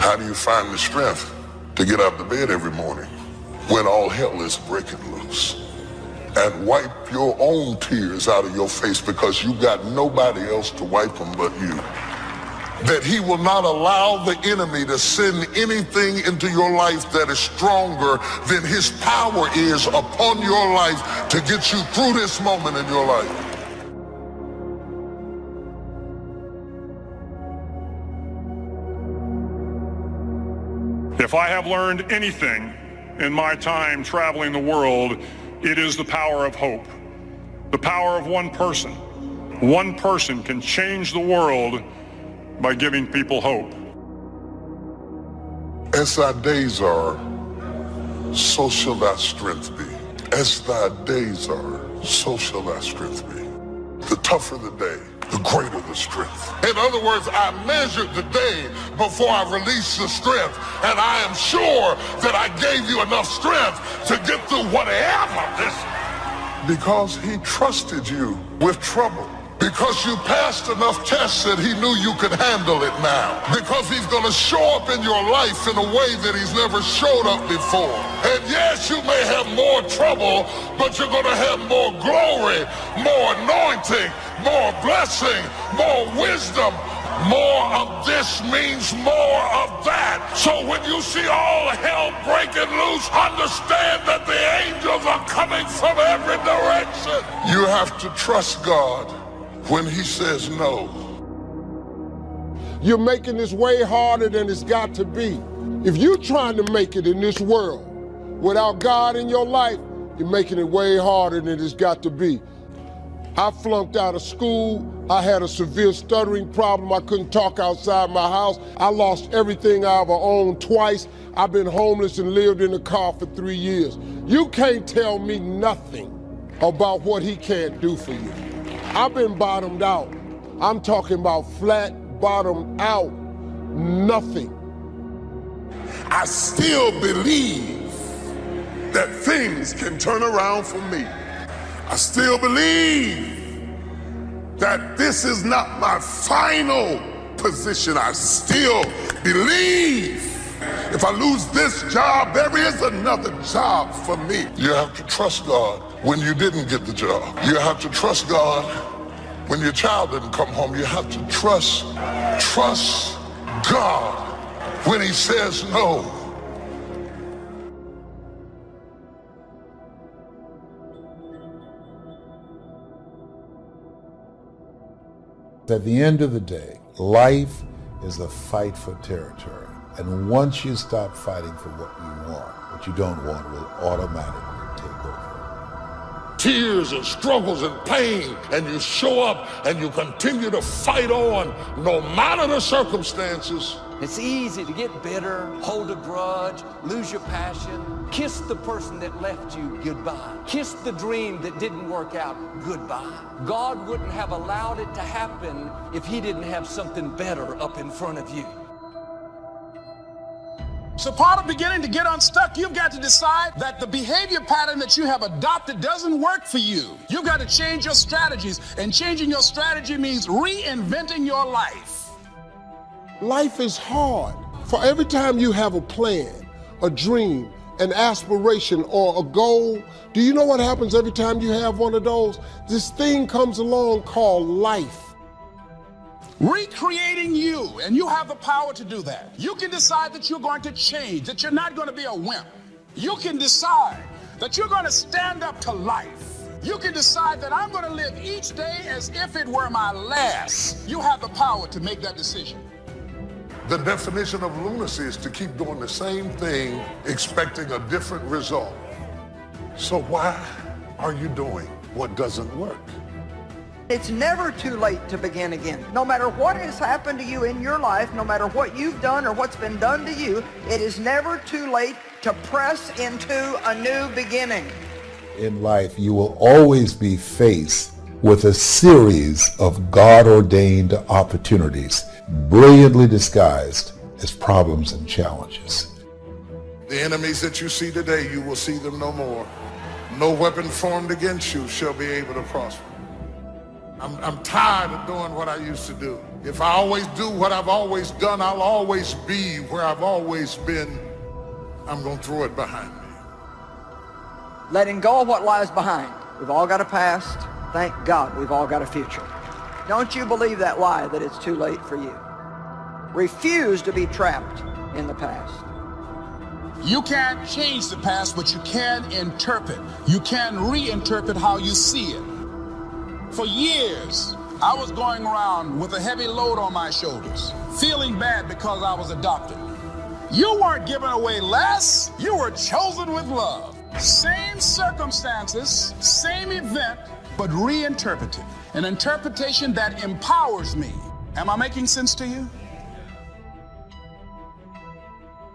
How do you find the strength to get out of bed every morning when all hell is breaking loose? And wipe your own tears out of your face because you got nobody else to wipe them but you. That he will not allow the enemy to send anything into your life that is stronger than his power is upon your life to get you through this moment in your life. If I have learned anything in my time traveling the world, it is the power of hope. The power of one person. One person can change the world by giving people hope. As thy days are, so shall thy strength be. As thy days are, so shall thy strength be. The tougher the day, the greater the strength. In other words, I measured the day before I released the strength, and I am sure that I gave you enough strength to get through whatever this. Because he trusted you with trouble. Because you passed enough tests that he knew you could handle it now. Because he's going to show up in your life in a way that he's never showed up before. And yes, you may have more trouble, but you're going to have more glory, more anointing, more blessing, more wisdom. More of this means more of that. So when you see all hell breaking loose, understand that the angels are coming from every direction. You have to trust God when he says no. You're making this way harder than it's got to be. If you're trying to make it in this world without God in your life, you're making it way harder than it's got to be. I flunked out of school. I had a severe stuttering problem. I couldn't talk outside my house. I lost everything I ever owned twice. I've been homeless and lived in a car for 3 years. You can't tell me nothing about what he can't do for you. I've been bottomed out. I'm talking about flat bottomed out. Nothing. I still believe that things can turn around for me. I still believe that this is not my final position. I still believe if I lose this job, there is another job for me. You have to trust God when you didn't get the job. You have to trust God when your child didn't come home. You have to trust God when he says no. At the end of the day, life is a fight for territory. And once you stop fighting for what you want, what you don't want will automatically take over. Tears and struggles and pain, and you show up and you continue to fight on no matter the circumstances. It's easy to get bitter, hold a grudge, lose your passion, kiss the person that left you goodbye, kiss the dream that didn't work out goodbye. God wouldn't have allowed it to happen if he didn't have something better up in front of you. So part of beginning to get unstuck, you've got to decide that the behavior pattern that you have adopted doesn't work for you. You've got to change your strategies, and changing your strategy means reinventing your life. Life is hard. For every time you have a plan, a dream, an aspiration, or a goal, do you know what happens every time you have one of those? This thing comes along called life. Recreating you, and you have the power to do that. You can decide that you're going to change, that you're not going to be a wimp. You can decide that you're going to stand up to life. You can decide that I'm going to live each day as if it were my last. You have the power to make that decision. The definition of lunacy is to keep doing the same thing, expecting a different result. So why are you doing what doesn't work? It's never too late to begin again. No matter what has happened to you in your life, no matter what you've done or what's been done to you, it is never too late to press into a new beginning. In life, you will always be faced with a series of God-ordained opportunities, brilliantly disguised as problems and challenges. The enemies that you see today, you will see them no more. No weapon formed against you shall be able to prosper. I'm tired of doing what I used to do. If I always do what I've always done, I'll always be where I've always been. I'm going to throw it behind me. Letting go of what lies behind. We've all got a past. Thank God we've all got a future. Don't you believe that lie that it's too late for you. Refuse to be trapped in the past. You can't change the past, but you can interpret. You can reinterpret how you see it. For years, I was going around with a heavy load on my shoulders, feeling bad because I was adopted. You weren't given away less, you were chosen with love. Same circumstances, same event, but reinterpreted. An interpretation that empowers me. Am I making sense to you?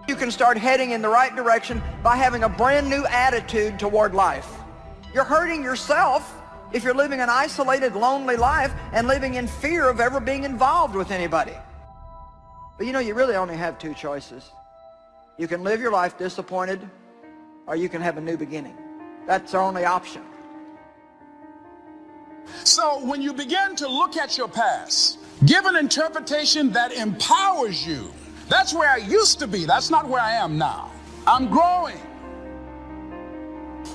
You can start heading in the right direction by having a brand new attitude toward life. You're hurting yourself if you're living an isolated, lonely life and living in fear of ever being involved with anybody. But you know, you really only have two choices. You can live your life disappointed, or you can have a new beginning. That's our only option. So when you begin to look at your past, give an interpretation that empowers you. That's where I used to be. That's not where I am now. I'm growing.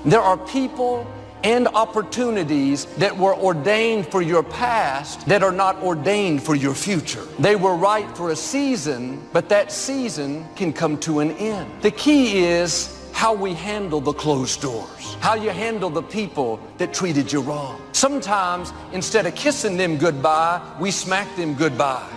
There are people and opportunities that were ordained for your past that are not ordained for your future. They were right for a season, but that season can come to an end. The key is how we handle the closed doors, how you handle the people that treated you wrong. Sometimes, instead of kissing them goodbye, we smack them goodbye.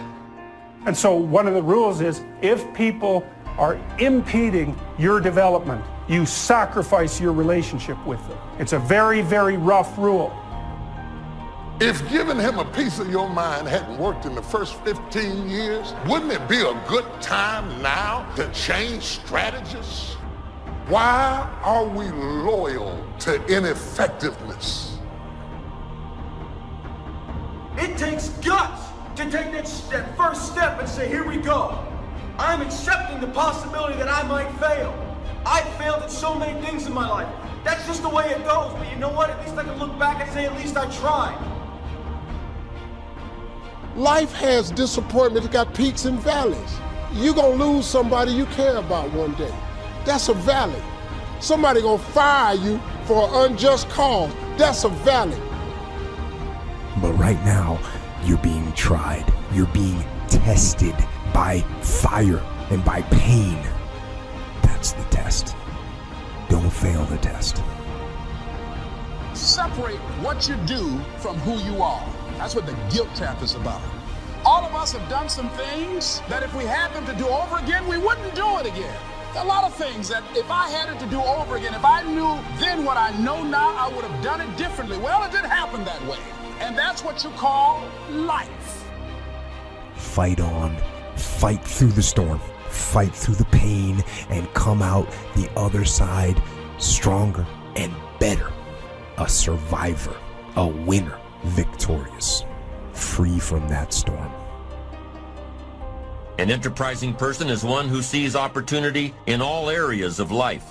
And so one of the rules is, if people are impeding your development, you sacrifice your relationship with them. It's a very, very rough rule. If giving him a piece of your mind hadn't worked in the first 15 years, wouldn't it be a good time now to change strategies? Why are we loyal to ineffectiveness? It takes guts to take that first step and say, here we go. I'm accepting the possibility that I might fail. I've failed at so many things in my life. That's just the way it goes. But you know what? At least I can look back and say, at least I tried. Life has disappointment. It's got peaks and valleys. You're going to lose somebody you care about one day. That's a valley. Somebody going to fire you for an unjust cause. That's a valley. But right now, you're being tried. You're being tested by fire and by pain. That's the test. Don't fail the test. Separate what you do from who you are. That's what the guilt trap is about. All of us have done some things that if we had them to do over again, we wouldn't do it again. A lot of things that if I had it to do over again, if I knew then what I know now, I would have done it differently. Well, it didn't happen that way. And that's what you call life. Fight on. Fight through the storm. Fight through the pain and come out the other side stronger and better. A survivor, a winner, victorious, free from that storm. An enterprising person is one who sees opportunity in all areas of life.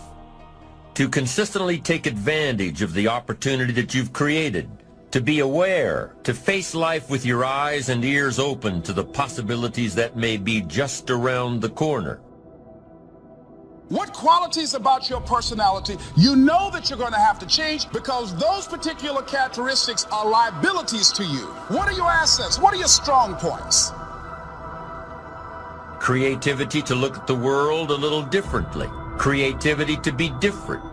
To consistently take advantage of the opportunity that you've created, to be aware, to face life with your eyes and ears open to the possibilities that may be just around the corner. What qualities about your personality you know that you're going to have to change because those particular characteristics are liabilities to you? What are your assets? What are your strong points? Creativity to look at the world a little differently. Creativity to be different.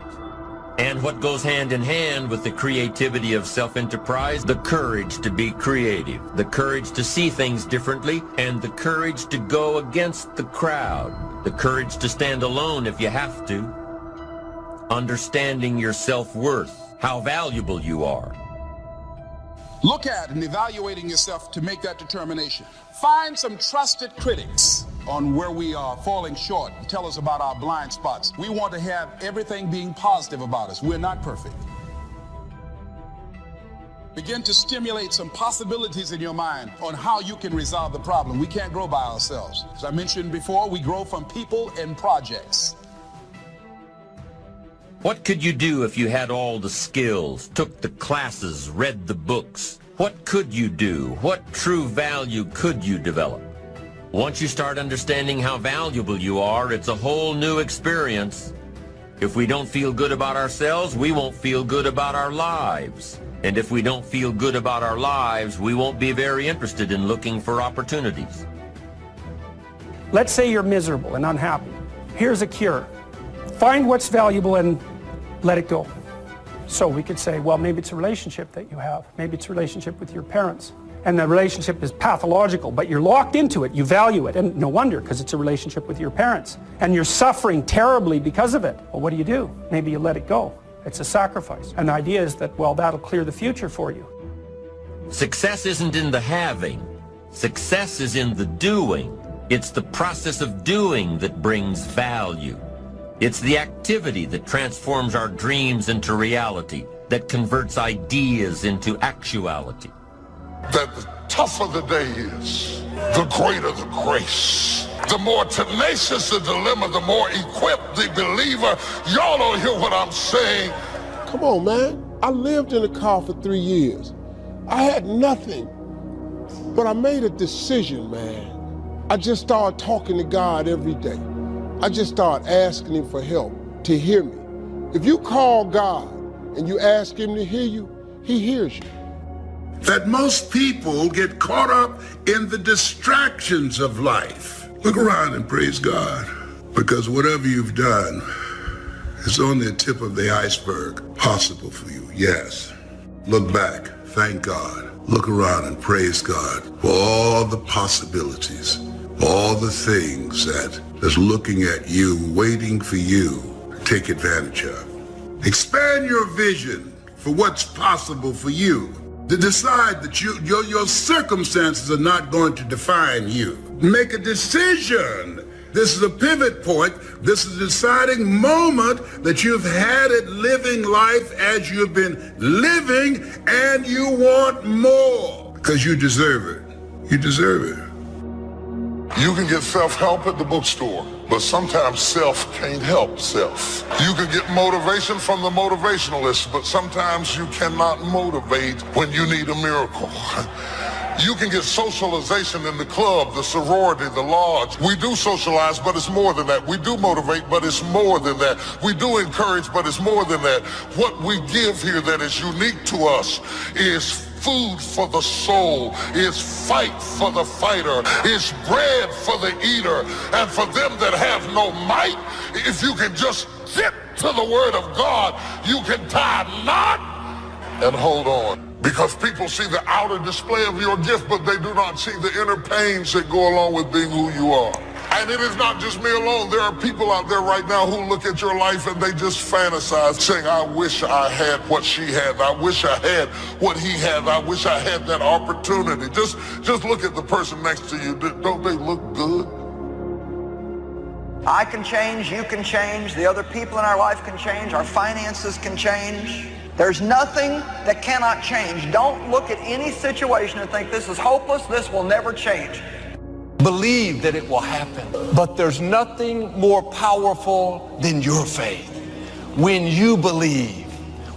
And what goes hand in hand with the creativity of self-enterprise, the courage to be creative, the courage to see things differently, and the courage to go against the crowd, the courage to stand alone if you have to, understanding your self-worth, how valuable you are. Look at and evaluating yourself to make that determination. Find some trusted critics on where we are falling short. Tell us about our blind spots. We want to have everything being positive about us. We're not perfect. Begin to stimulate some possibilities in your mind on how you can resolve the problem. We can't grow by ourselves. As I mentioned before, we grow from people and projects. What could you do if you had all the skills, took the classes, read the books, What could you do? What true value could you develop? Once you start understanding how valuable you are, it's a whole new experience. If we don't feel good about ourselves, we won't feel good about our lives. And if we don't feel good about our lives, we won't be very interested in looking for opportunities. Let's say you're miserable and unhappy. Here's a cure. Find what's valuable and let it go. So we could say, well, maybe it's a relationship that you have. Maybe it's a relationship with your parents. And the relationship is pathological, but you're locked into it. You value it. And no wonder, because it's a relationship with your parents. And you're suffering terribly because of it. Well, what do? Maybe you let it go. It's a sacrifice. And the idea is that, well, that'll clear the future for you. Success isn't in the having. Success is in the doing. It's the process of doing that brings value. It's the activity that transforms our dreams into reality, that converts ideas into actuality. That the tougher the day is, the greater the grace. The more tenacious the dilemma, the more equipped the believer. Y'all don't hear what I'm saying. Come on, man. I lived in a car for 3 years. I had nothing, but I made a decision, man. I just started talking to God every day. I just started asking him for help, to hear me. If you call God and you ask him to hear you, he hears you. That most people get caught up in the distractions of life. Look around and praise God, because whatever you've done is only the tip of the iceberg possible for you. Yes. Look back, thank God. Look around and praise God for all the possibilities, all the things that's looking at you, waiting for you to take advantage of. Expand your vision for what's possible for you. To decide that your circumstances are not going to define you. Make a decision. This is a pivot point. This is a deciding moment that you've had it living life as you've been living, and you want more because you deserve it. You deserve it. You can get self-help at the bookstore, but sometimes self can't help self. You can get motivation from the motivationalist, but sometimes you cannot motivate when you need a miracle. You can get socialization in the club, the sorority, the lodge. We do socialize, but it's more than that. We do motivate, but it's more than that. We do encourage, but it's more than that. What we give here that is unique to us is food for the soul, is fight for the fighter, is bread for the eater. And for them that have no might, if you can just get to the word of God, you can tie a knot and hold on. Because people see the outer display of your gift, but they do not see the inner pains that go along with being who you are. And it is not just me alone. There are people out there right now who look at your life and they just fantasize, saying, I wish I had what she had. I wish I had what he had. I wish I had that opportunity. Just look at the person next to you. Don't they look good? I can change, you can change, the other people in our life can change, our finances can change. There's nothing that cannot change. Don't look at any situation and think this is hopeless, this will never change. Believe that it will happen. But there's nothing more powerful than your faith. When you believe,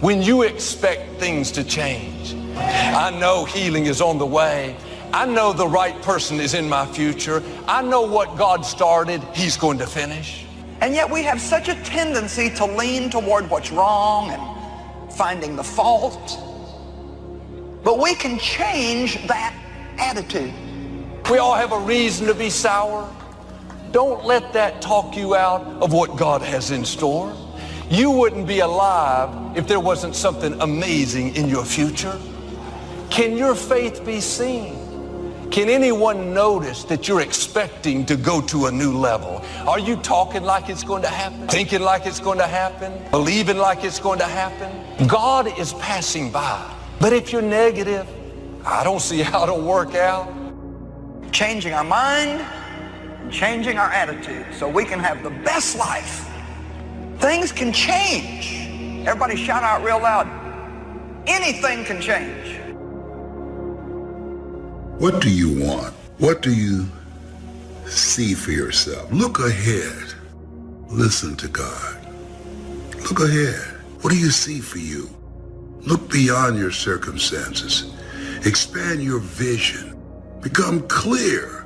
when you expect things to change. I know healing is on the way. I know the right person is in my future. I know what God started, he's going to finish. And yet we have such a tendency to lean toward what's wrong and finding the fault. But we can change that attitude. We all have a reason to be sour. Don't let that talk you out of what God has in store. You wouldn't be alive if there wasn't something amazing in your future. Can your faith be seen? Can anyone notice that you're expecting to go to a new level? Are you talking like it's going to happen? Thinking like it's going to happen? Believing like it's going to happen? God is passing by. But if you're negative, I don't see how it'll work out. Changing our mind, changing our attitude so we can have the best life. Things can change. Everybody shout out real loud. Anything can change. What do you want? What do you see for yourself? Look ahead. Listen to God. Look ahead. What do you see for you? Look beyond your circumstances Expand your vision. Become clear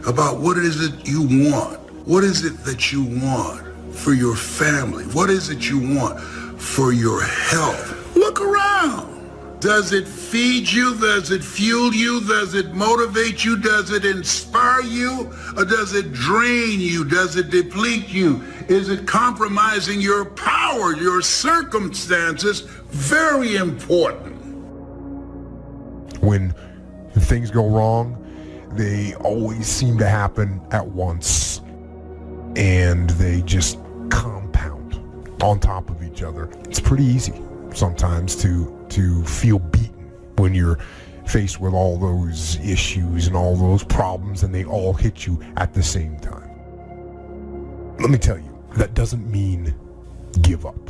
about what it is that you want. What is it that you want for your family? What is it you want for your health? Look around. Does it feed you? Does it fuel you? Does it motivate you? Does it inspire you? Or does it drain you? Does it deplete you? Is it compromising your power, your circumstances? Very important. When things go wrong, they always seem to happen at once, and they just compound on top of each other. It's pretty easy sometimes to feel beaten when you're faced with all those issues and all those problems, and they all hit you at the same time. Let me tell you, that doesn't mean give up.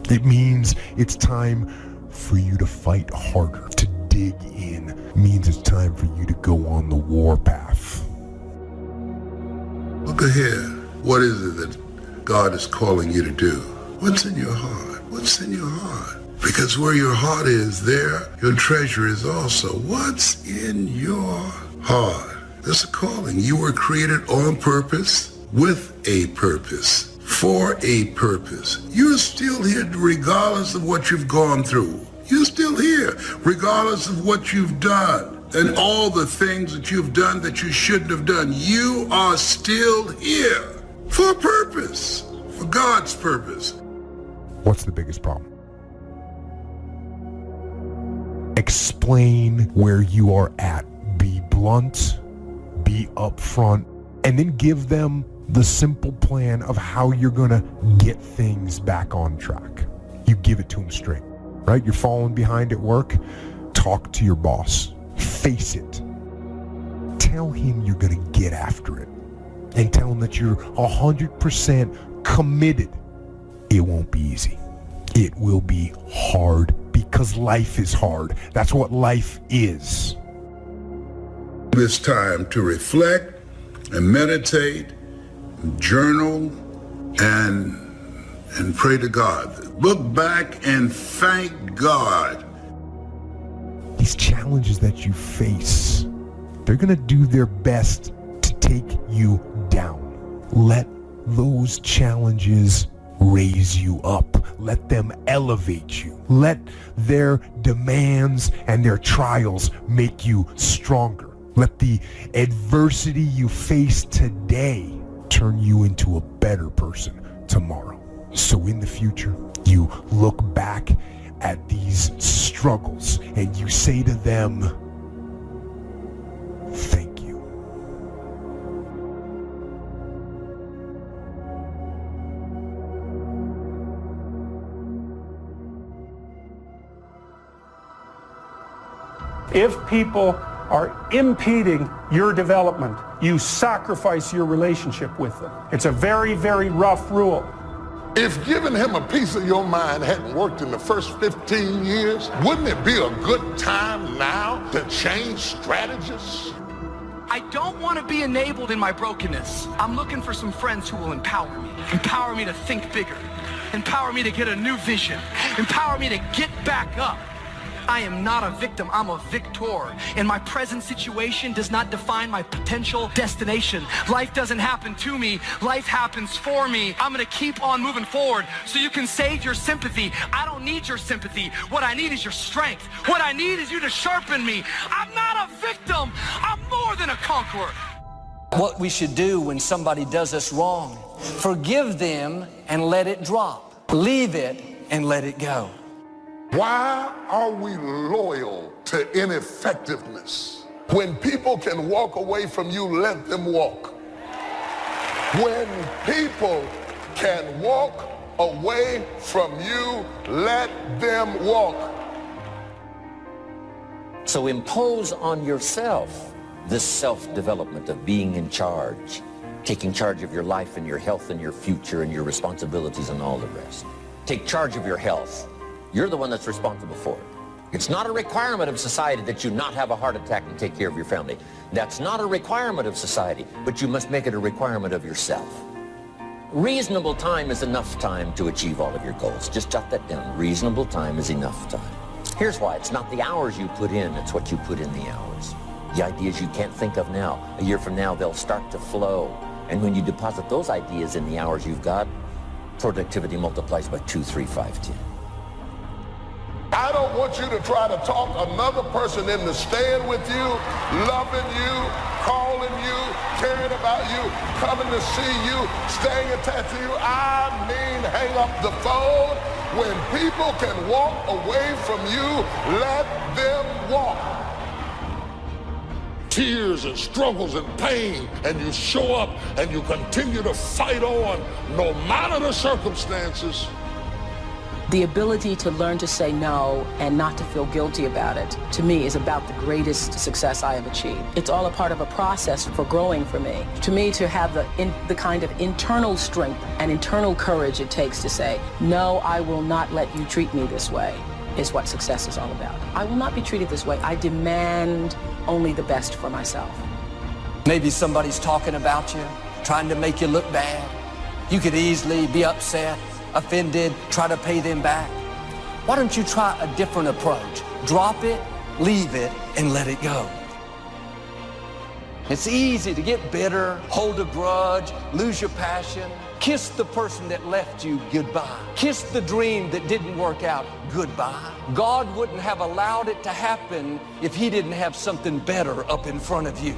It means it's time for you to fight harder, to dig in. It means it's time for you to go on the war path. Look ahead. What is it that God is calling you to do? What's in your heart? What's in your heart? Because where your heart is, there your treasure is also. What's in your heart? There's a calling. You were created on purpose, with a purpose, for a purpose. You're still here regardless of what you've gone through. You're still here regardless of what you've done and all the things that you've done that you shouldn't have done. You are still here for a purpose, for God's purpose. What's the biggest problem? Explain where you are at. Be blunt, be upfront, and then give them the simple plan of how you're gonna get things back on track. You give it to them straight, right? You're falling behind at work, talk to your boss. Face it. Tell him you're gonna get after it. And tell him that you're 100% committed. It won't be easy. It will be hard because life is hard. That's what life is. It's time to reflect and meditate, journal, and pray to God. Look back and thank God. These challenges that you face, they're going to do their best to take you down. Let those challenges raise you up. Let them elevate you. Let their demands and their trials make you stronger. Let the adversity you face today turn you into a better person tomorrow. So in the future, you look back at these struggles and you say to them, thank you. If people are impeding your development, you sacrifice your relationship with them. It's a very, very rough rule. If giving him a piece of your mind hadn't worked in the first 15 years, wouldn't it be a good time now to change strategies? I don't want to be enabled in my brokenness. I'm looking for some friends who will empower me. Empower me to think bigger. Empower me to get a new vision. Empower me to get back up. I am not a victim, I'm a victor. And my present situation does not define my potential destination. Life doesn't happen to me, life happens for me. I'm gonna keep on moving forward so you can save your sympathy. I don't need your sympathy. What I need is your strength. What I need is you to sharpen me. I'm not a victim, I'm more than a conqueror. What we should do when somebody does us wrong, forgive them and let it drop. Leave it and let it go. Why are we loyal to ineffectiveness? When people can walk away from you, let them walk. When people can walk away from you, let them walk. So impose on yourself this self-development of being in charge, taking charge of your life and your health and your future and your responsibilities and all the rest. Take charge of your health. You're the one that's responsible for it. It's not a requirement of society that you not have a heart attack and take care of your family. That's not a requirement of society, but you must make it a requirement of yourself. Reasonable time is enough time to achieve all of your goals. Just jot that down. Reasonable time is enough time. Here's why. It's not the hours you put in, it's what you put in the hours. The ideas you can't think of now, a year from now, they'll start to flow. And when you deposit those ideas in the hours you've got, productivity multiplies by 2, 3, 5, 10. I don't want you to try to talk another person into staying with you, loving you, calling you, caring about you, coming to see you, staying attached to you. I mean, hang up the phone. When people can walk away from you, let them walk. Tears and struggles and pain, and you show up and you continue to fight on no matter the circumstances. The ability to learn to say no and not to feel guilty about it, to me, is about the greatest success I have achieved. It's all a part of a process for growing for me. To me, to have the kind of internal strength and internal courage it takes to say, no, I will not let you treat me this way, is what success is all about. I will not be treated this way. I demand only the best for myself. Maybe somebody's talking about you, trying to make you look bad. You could easily be upset, offended, try to pay them back. Why don't you try a different approach? Drop it, leave it, and let it go. It's easy to get bitter, hold a grudge, lose your passion. Kiss the person that left you goodbye. Kiss the dream that didn't work out goodbye. God wouldn't have allowed it to happen if he didn't have something better up in front of you.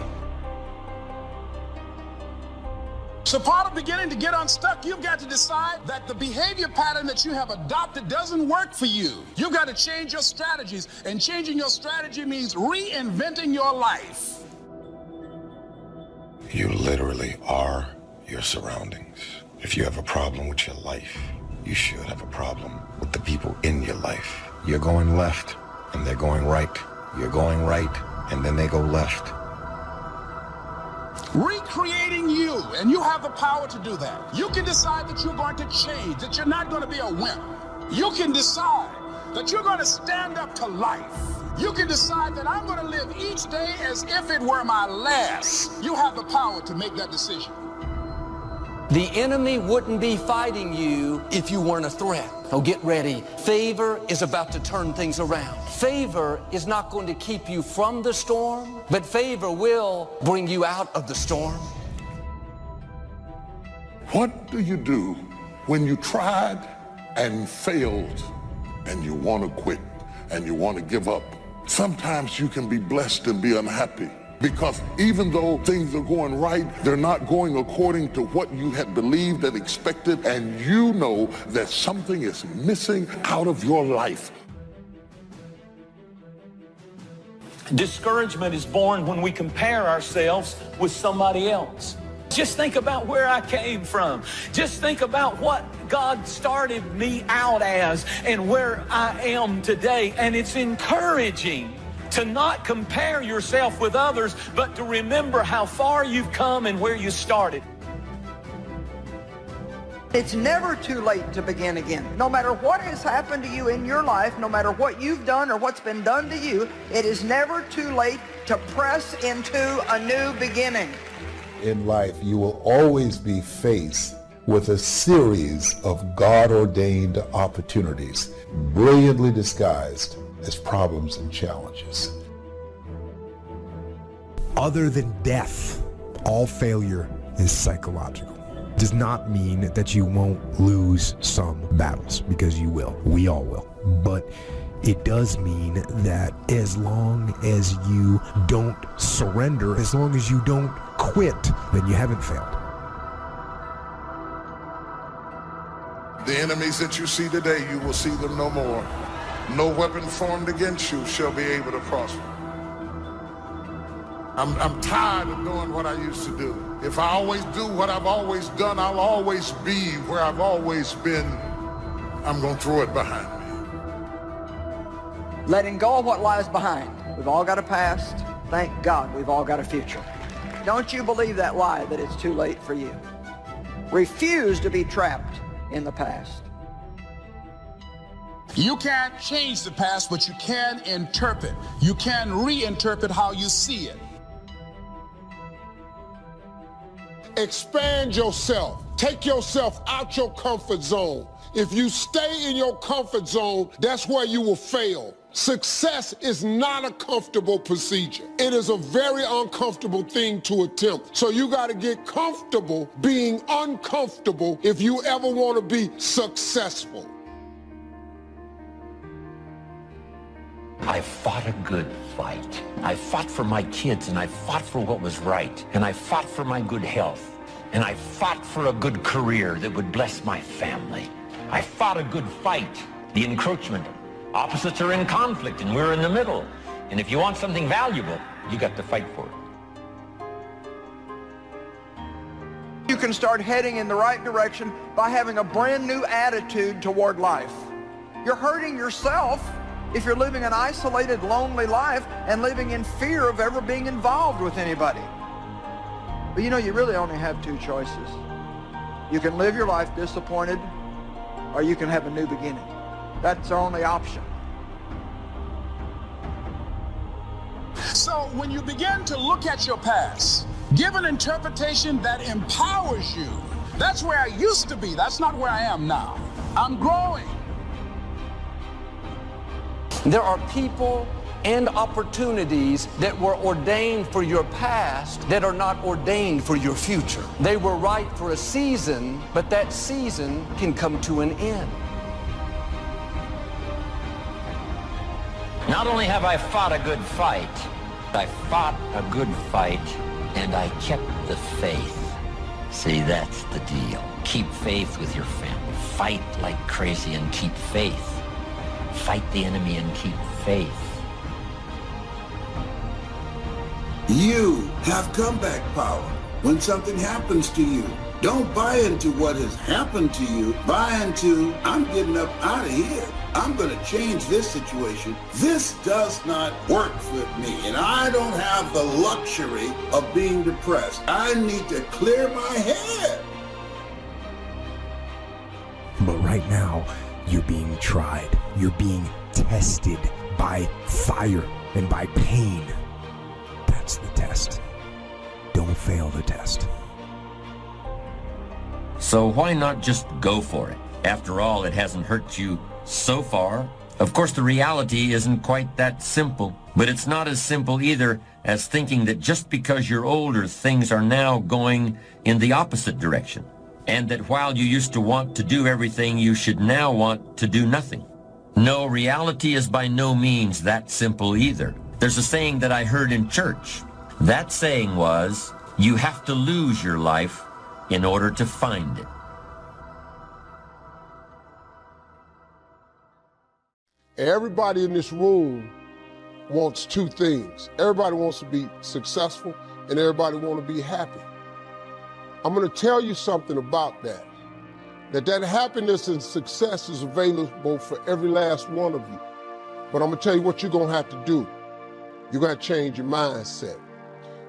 So part of beginning to get unstuck, you've got to decide that the behavior pattern that you have adopted doesn't work for you. You've got to change your strategies, and changing your strategy means reinventing your life. You literally are your surroundings. If you have a problem with your life, you should have a problem with the people in your life. You're going left, and they're going right. You're going right, and then they go left. Recreating you, and you have the power to do that. You can decide that you're going to change, that you're not going to be a wimp. You can decide that you're going to stand up to life. You can decide that I'm going to live each day as if it were my last. You have the power to make that decision. The enemy wouldn't be fighting you if you weren't a threat. Oh, get ready. Favor is about to turn things around. Favor is not going to keep you from the storm, but favor will bring you out of the storm. What do you do when you tried and failed and you want to quit and you want to give up? Sometimes you can be blessed and be unhappy. Because even though things are going right, they're not going according to what you had believed and expected, and you know that something is missing out of your life. Discouragement is born when we compare ourselves with somebody else. Just think about where I came from. Just think about what God started me out as and where I am today. And it's encouraging to not compare yourself with others, but to remember how far you've come and where you started. It's never too late to begin again. No matter what has happened to you in your life, no matter what you've done or what's been done to you, it is never too late to press into a new beginning. In life, you will always be faced with a series of God-ordained opportunities, brilliantly disguised as problems and challenges. Other than death, all failure is psychological. Does not mean that you won't lose some battles, because you will. We all will. But it does mean that as long as you don't surrender, as long as you don't quit, then you haven't failed. The enemies that you see today, you will see them no more. No weapon formed against you shall be able to prosper. I'm tired of doing what I used to do. If I always do what I've always done, I'll always be where I've always been. I'm going to throw it behind me. Letting go of what lies behind. We've all got a past. Thank God we've all got a future. Don't you believe that lie that it's too late for you. Refuse to be trapped in the past. You can't change the past, but you can interpret. You can reinterpret how you see it. Expand yourself. Take yourself out your comfort zone. If you stay in your comfort zone, that's where you will fail. Success is not a comfortable procedure. It is a very uncomfortable thing to attempt. So you got to get comfortable being uncomfortable if you ever want to be successful. I fought a good fight. I fought for my kids, and I fought for what was right, and I fought for my good health, and I fought for a good career that would bless my family. I fought a good fight. The encroachment. Opposites are in conflict, and we're in the middle. And if you want something valuable, you got to fight for it. You can start heading in the right direction by having a brand new attitude toward life. You're hurting yourself if you're living an isolated, lonely life and living in fear of ever being involved with anybody. But you know, you really only have two choices. You can live your life disappointed, or you can have a new beginning. That's the only option. So when you begin to look at your past, give an interpretation that empowers you. That's where I used to be. That's not where I am now. I'm growing. There are people and opportunities that were ordained for your past that are not ordained for your future. They were right for a season, but that season can come to an end. Not only have I fought a good fight, I fought a good fight, and I kept the faith. See, that's the deal. Keep faith with your family. Fight like crazy and keep faith. Fight the enemy and keep faith. You have comeback power when something happens to you. Don't buy into what has happened to you. Buy into, I'm getting up out of here. I'm going to change this situation. This does not work for me, and I don't have the luxury of being depressed. I need to clear my head. But right now, you're being tried. You're being tested by fire and by pain. That's the test. Don't fail the test. So why not just go for it? After all, it hasn't hurt you so far. Of course, the reality isn't quite that simple, but it's not as simple either as thinking that just because you're older, things are now going in the opposite direction, and that while you used to want to do everything, you should now want to do nothing. No, reality is by no means that simple either. There's a saying that I heard in church. That saying was, you have to lose your life in order to find it. Everybody in this room wants two things. Everybody wants to be successful, and everybody wants to be happy. I'm going to tell you something about that. That happiness and success is available for every last one of you. But I'm going to tell you what you're going to have to do. You're going to change your mindset.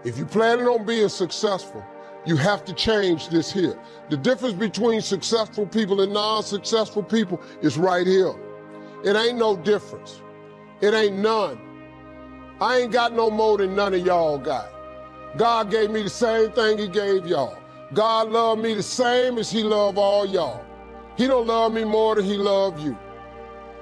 If you're planning on being successful, you have to change this here. The difference between successful people and non-successful people is right here. It ain't no difference. It ain't none. I ain't got no more than none of y'all got. God gave me the same thing he gave y'all. God loved me the same as he loved all y'all. He don't love me more than he loved you.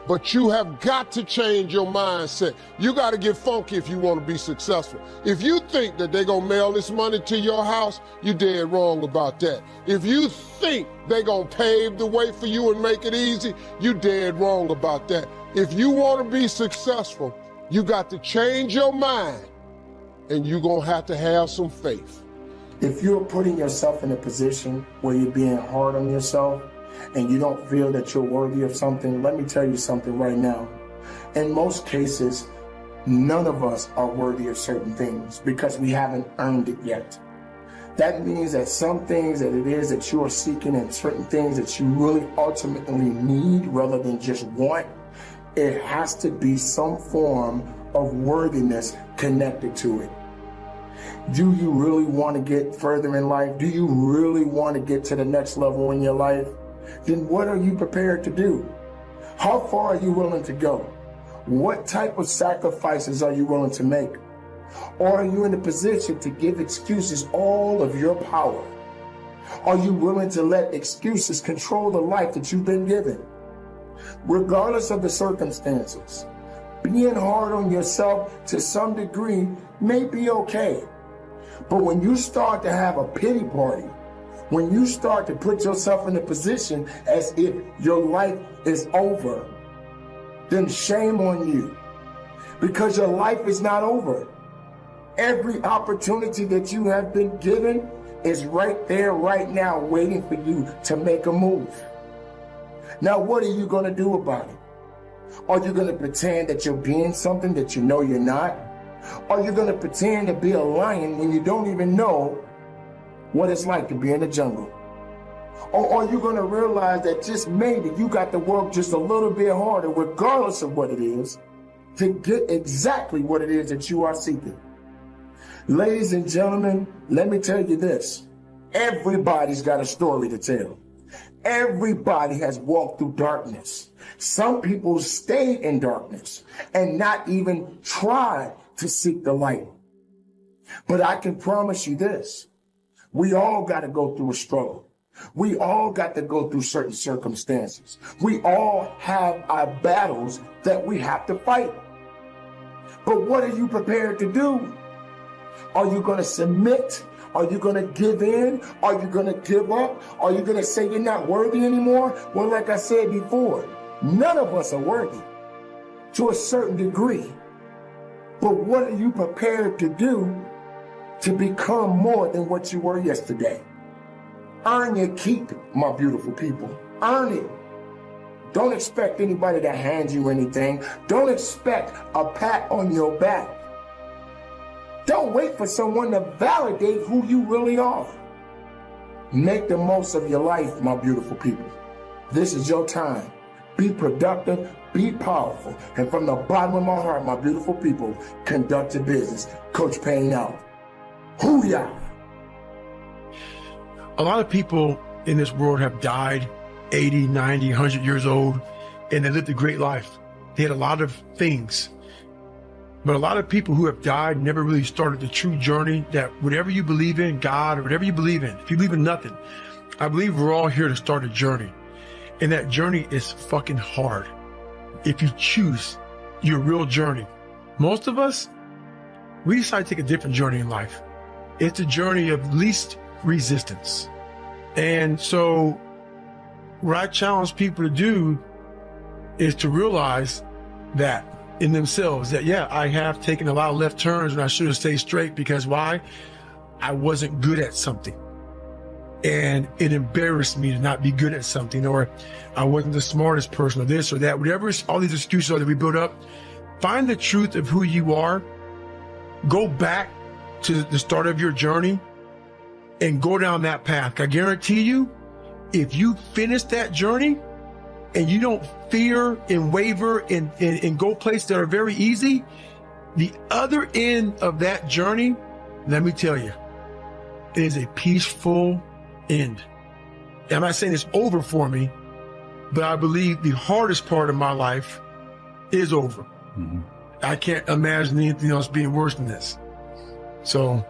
But you have got to change your mindset. You got to get funky if you want to be successful. If you think that they're going to mail this money to your house, you're dead wrong about that. If you think they're going to pave the way for you and make it easy, you're dead wrong about that. If you want to be successful, you got to change your mind, and you're going to have some faith. If you're putting yourself in a position where you're being hard on yourself, and you don't feel that you're worthy of something, let me tell you something right now. In most cases, none of us are worthy of certain things because we haven't earned it yet. That means that some things that it is that you are seeking and certain things that you really ultimately need rather than just want, it has to be some form of worthiness connected to it. Do you really want to get further in life? Do you really want to get to the next level in your life? Then what are you prepared to do? How far are you willing to go? What type of sacrifices are you willing to make? Or are you in a position to give excuses all of your power? Are you willing to let excuses control the life that you've been given? Regardless of the circumstances, being hard on yourself to some degree may be okay. But when you start to have a pity party, when you start to put yourself in a position as if your life is over, then shame on you, because your life is not over. Every opportunity that you have been given is right there, right now, waiting for you to make a move. Now, what are you going to do about it? Are you going to pretend that you're being something that you know you're not? Are you going to pretend to be a lion when you don't even know what it's like to be in the jungle? Or are you going to realize that just maybe you got to work just a little bit harder, regardless of what it is, to get exactly what it is that you are seeking? Ladies and gentlemen, let me tell you this. Everybody's got a story to tell. Everybody has walked through darkness. Some people stayed in darkness and not even tried to seek the light. But I can promise you this. We all got to go through a struggle. We all got to go through certain circumstances. We all have our battles that we have to fight. But what are you prepared to do? Are you going to submit? Are you going to give in? Are you going to give up? Are you going to say you're not worthy anymore? Well, like I said before, none of us are worthy to a certain degree. But what are you prepared to do to become more than what you were yesterday? Earn your keep, my beautiful people. Earn it. Don't expect anybody to hand you anything. Don't expect a pat on your back. Don't wait for someone to validate who you really are. Make the most of your life, my beautiful people. This is your time. Be productive, be powerful, and from the bottom of my heart, my beautiful people, conduct your business. Coach Payne out. Hoo-yah! A lot of people in this world have died 80, 90, 100 years old, and they lived a great life. They had a lot of things. But a lot of people who have died never really started the true journey that whatever you believe in, God, or whatever you believe in, if you believe in nothing, I believe we're all here to start a journey. And that journey is fucking hard. If you choose your real journey. Most of us, we decide to take a different journey in life. It's a journey of least resistance. And so what I challenge people to do is to realize that in themselves, that yeah, I have taken a lot of left turns and I should have stayed straight, because why? I wasn't good at something. And it embarrassed me to not be good at something, or I wasn't the smartest person, or this or that, whatever all these excuses are that we build up. Find the truth of who you are. Go back to the start of your journey and go down that path. I guarantee you, if you finish that journey and you don't fear and waver and go places that are very easy, the other end of that journey, let me tell you, it is a peaceful end. I'm not saying it's over for me, but I believe the hardest part of my life is over. Mm-hmm. I can't imagine anything else being worse than this. So,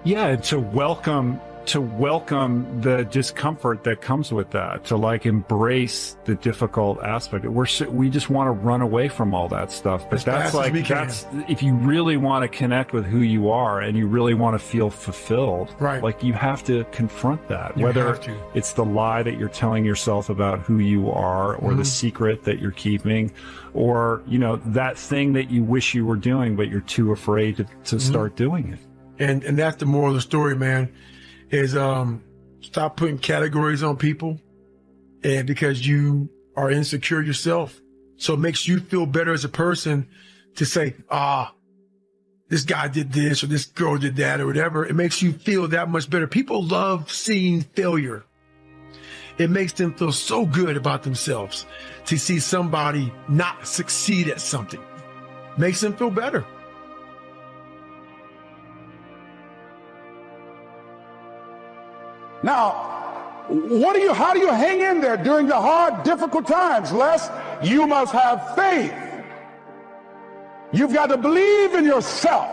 yeah, to welcome the discomfort that comes with that, to like embrace the difficult aspect. We just want to run away from all that stuff. But that's if you really want to connect with who you are and you really want to feel fulfilled, right? Like you have to confront that, whether it's the lie that you're telling yourself about who you are, or the secret that you're keeping, or, you know, that thing that you wish you were doing, but you're too afraid to start doing it. And that's the moral of the story, man. Is stop putting categories on people, and because you are insecure yourself. So it makes you feel better as a person to say, this guy did this or this girl did that or whatever. It makes you feel that much better. People love seeing failure. It makes them feel so good about themselves to see somebody not succeed at something. Makes them feel better. Now, how do you hang in there during the hard, difficult times, Les? You must have faith. You've got to believe in yourself.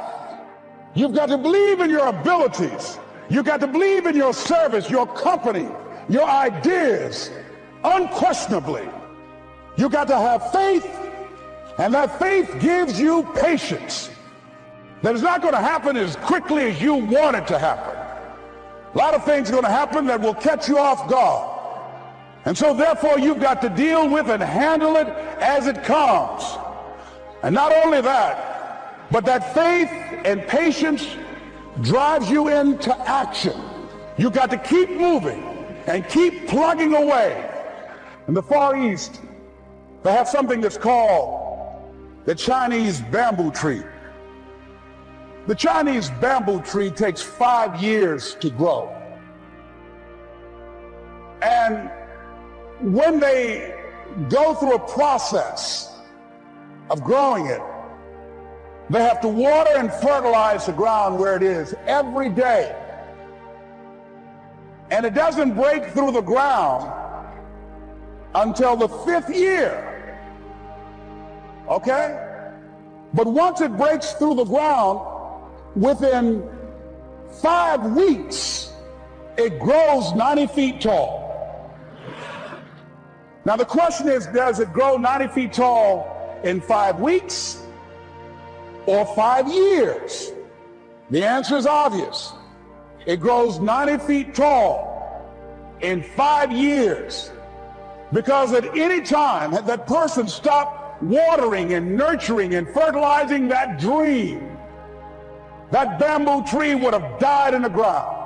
You've got to believe in your abilities. You've got to believe in your service, your company, your ideas, unquestionably. You've got to have faith And that faith gives you patience. That it's not going to happen as quickly as you want it to happen. A lot of things are going to happen that will catch you off guard. And so therefore you've got to deal with and handle it as it comes. And not only that, but that faith and patience drives you into action. You've got to keep moving and keep plugging away. In the Far East, they have something that's called the Chinese bamboo tree. The Chinese bamboo tree takes 5 years to grow. And when they go through a process of growing it, they have to water and fertilize the ground where it is every day. And it doesn't break through the ground until the 5th year. Okay? But once it breaks through the ground, within 5 weeks, it grows 90 feet tall. Now the question is, does it grow 90 feet tall in 5 weeks or 5 years? The answer is obvious. It grows 90 feet tall in 5 years. Because at any time had that person stopped watering and nurturing and fertilizing that dream, that bamboo tree would have died in the ground.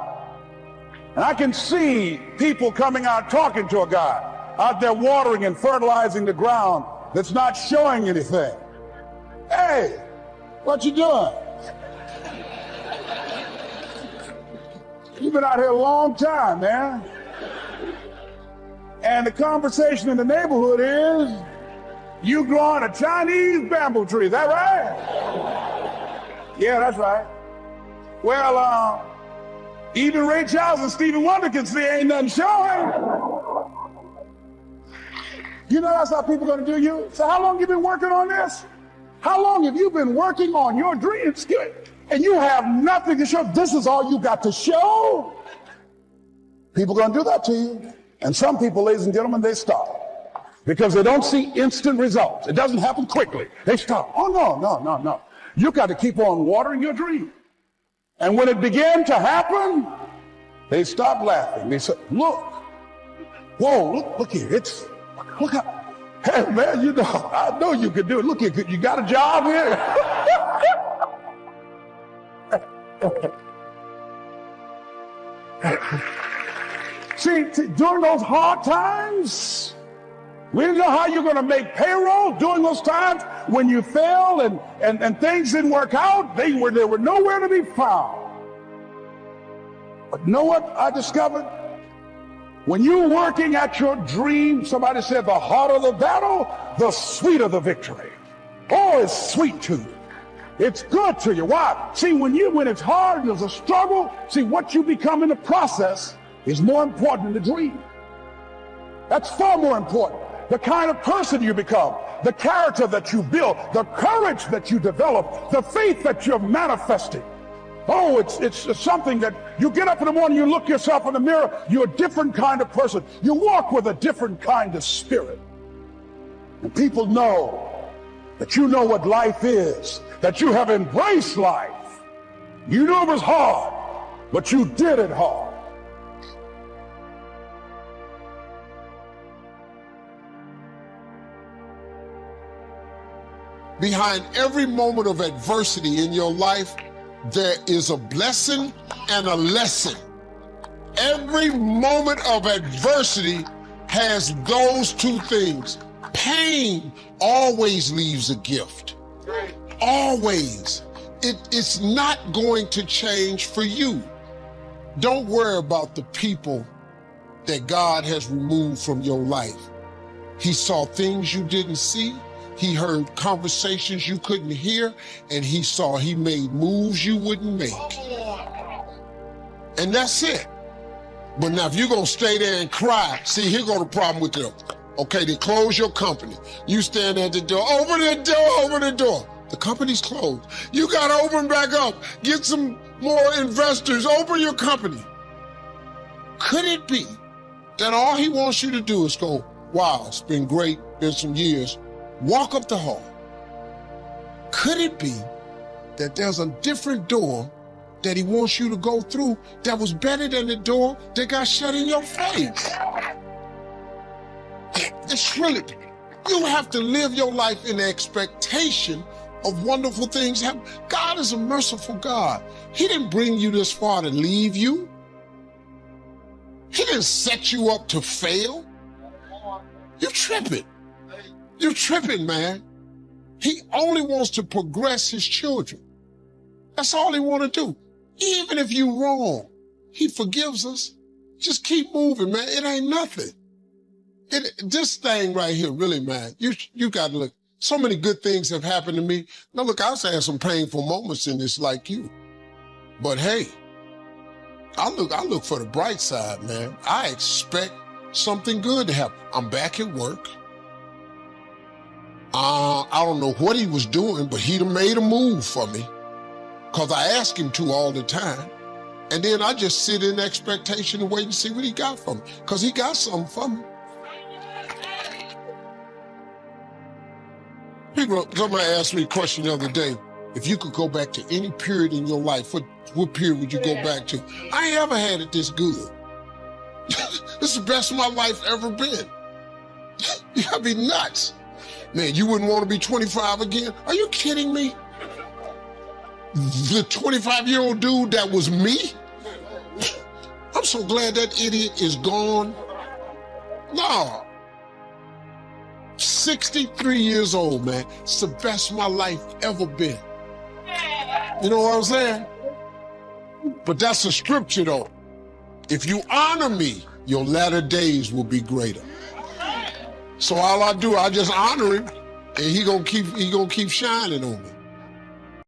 And I can see people coming out talking to a guy out there watering and fertilizing the ground that's not showing anything. Hey, what you doing? You've been out here a long time, man. And the conversation in the neighborhood is, you growing a Chinese bamboo tree, is that right? Yeah, that's right. Well, even Ray Charles and Stevie Wonder can see ain't nothing showing. You know that's how people are going to do you? So how long have you been working on this? How long have you been working on your dreams? And you have nothing to show. This is all you got to show. People are going to do that to you. And some people, ladies and gentlemen, they stop. Because they don't see instant results. It doesn't happen quickly. They stop. Oh, no. You got to keep on watering your dream. And when it began to happen, they stopped laughing. They said, look. Whoa, look here. Look how, hey, man, you know, I know you can do it. Look here, you got a job here? See, during those hard times, we didn't know how you're going to make payroll. During those times when you failed and things didn't work out, they were nowhere to be found. But you know what I discovered? When you're working at your dream, somebody said the harder the battle, the sweeter the victory. Oh, it's sweet to you. It's good to you. Why? See, when it's hard, there's a struggle. See, what you become in the process is more important than the dream. That's far more important. The kind of person you become, the character that you build, the courage that you develop, the faith that you're manifesting. Oh, it's something that you get up in the morning, you look yourself in the mirror, you're a different kind of person. You walk with a different kind of spirit. And people know that you know what life is, that you have embraced life. You knew it was hard, but you did it hard. Behind every moment of adversity in your life, there is a blessing and a lesson. Every moment of adversity has those two things. Pain always leaves a gift. Always. It's not going to change for you. Don't worry about the people that God has removed from your life. He saw things you didn't see. He heard conversations you couldn't hear, and he made moves you wouldn't make. And that's it. But now if you're gonna stay there and cry, see, here go the problem with them. Okay, they close your company. You stand at the door, open the door, open the door. The company's closed. You gotta open back up, get some more investors, open your company. Could it be that all he wants you to do is go, wow, it's been great, been some years, walk up the hall, Could it be that there's a different door that he wants you to go through that was better than the door that got shut in your face? It's really, you have to live your life in the expectation of wonderful things happen. God is a merciful God. He didn't bring you this far to leave you. He didn't set you up to fail. You're tripping. You're tripping, man. He only wants to progress his children. That's all he wants to do. Even if you're wrong, he forgives us. Just keep moving, man. It ain't nothing. This thing right here, really, man, you got to look. So many good things have happened to me. Now, look, I've had some painful moments in this like you. But hey, I look for the bright side, man. I expect something good to happen. I'm back at work. I don't know what he was doing, but he'd have made a move for me because I ask him to all the time. And then I just sit in expectation and wait and see what he got for me because he got something for me. Somebody asked me a question the other day. If you could go back to any period in your life, what period would you go back to? I ain't ever had it this good. This is the best my life ever been. You gotta be nuts. Man, you wouldn't want to be 25 again? Are you kidding me? The 25-year-old dude that was me? I'm so glad that idiot is gone. No. 63 years old, man. It's the best my life ever been. You know what I'm saying? But that's a scripture, though. If you honor me, your latter days will be greater. So all I do, I just honor him, and he gonna keep shining on me.